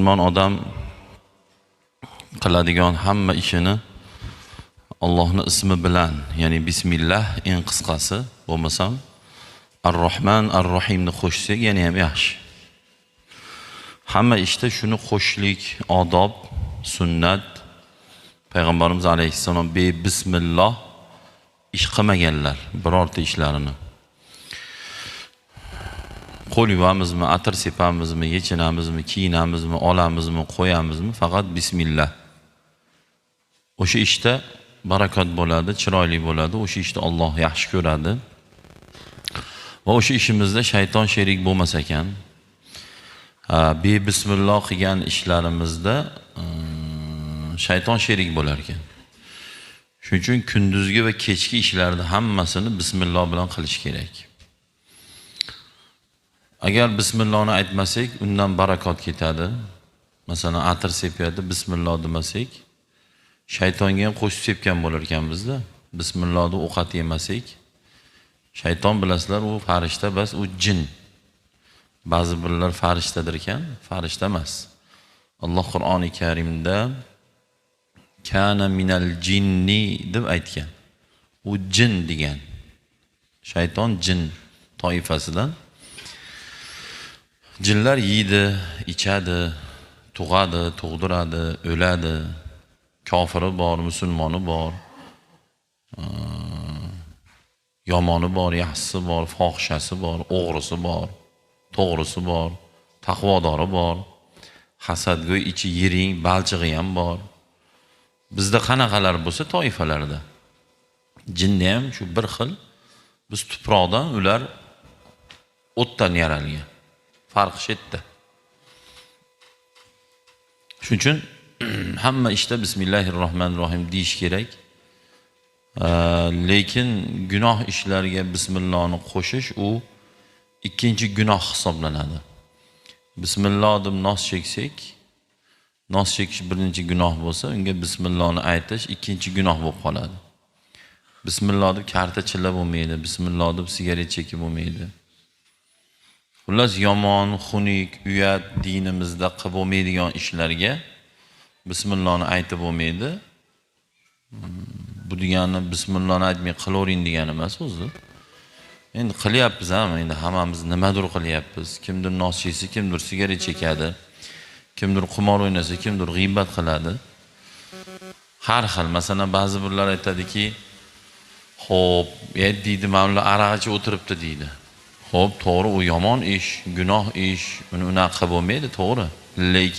musulmon odam qiladigan hamma ishini Allohning ismi bilan, ya'ni bismillah eng qisqasi, bo'lmasam Ar-Rahman Ar-Rahimni qo'shsak yana ham yaxshi. Hamma ishda shuni qo'shlik, odob, sunnat. Payg'ambarimiz alayhissalom bismillah ish qilmaganlar birorta ishlarini. Qo'l yuvamizmi, atir sepamizmi, yechinamizmi, kiyinamizmi, olamizmi, qo'yamizmi, faqat bismillah. O'sha ishda barakat bo'ladi, chiroyli bo'ladi, o'sha ishda Alloh yaxshi ko'radi. Va o'sha ishimizda shayton sherik bo'lmas ekan. Bismillah qilgan ishlarimizda shayton sherik bo'lar ekan. Shuning uchun kunduzgi va kechki ishlarda hammasini bismillah bilan qilish kerak. Agar bismillahni aytmasak, undan barakat ketadi. Masalan, atir sepyapti, bismillah demasak, shaytonga ham qo'shib sepgan bo'lar ekan bizda. Bismillahni ovqat yemasak, shayton bilasizlar, u farishta emas, u jin. Ba'zi birlar farishtadir ekan, farishta emas. Alloh Qur'oni Karimda kana minal jinni deb aytgan. U jin degan. Shayton jin toifasidan. Jinlar yeydi, ichadi, tug'adi, tug'diradi, o'ladi. Kofiri bor, musulmoni bor. Yomoni bor, yaxshisi bor, fohishasi bor, o'g'risi bor, to'g'risi bor, taqvodori bor. Hasadgo'y ichi yiring, balchig'i ham bor. Bizda qanaqalar bo'lsa toifalarda. Jinni ham shu bir xil. Biz tuproqdan, ular o'tdan yaralgan. Farqi shu yerda. Shuning uchun hamma ishda bismillahirrohmanirrohim deyish kerak. Lekin gunoh ishlarga bismillahni qo'shish u ikkinchi gunoh hisoblanadi. Bismillah deb nos cheksak, nos chekish birinchi gunoh bo'lsa, unga bismillahni aytish ikkinchi gunoh bo'lib qoladi. Bismillah deb karta chilla bo'lmaydi, bismillah deb sigaret chekib bo'lmaydi. Xullas yomon, xunuk, uyat dinimizda qilib bo'lmaydigan ishlarga bismillahni aytib bo'lmaydi. Bu degani bismillahni aytmay qilavering degani emas o'zi. Endi qilyapmiz ham, endi hammamiz nimadir qilyapmiz. Kimdir nos cheksa, kimdir sigaret chekadi. Kimdir qimor o'ynasa, kimdir g'iybat qiladi. Har xil. Masalan, ba'zi birlar aytadiki, "Xo'p, deydi, mana ular aroq ichib o'tiribdi" deydi. Xo'p, to'g'ri, u yomon ish, gunoh ish, uni unaqa qilib bo'lmaydi, to'g'ri. Lekin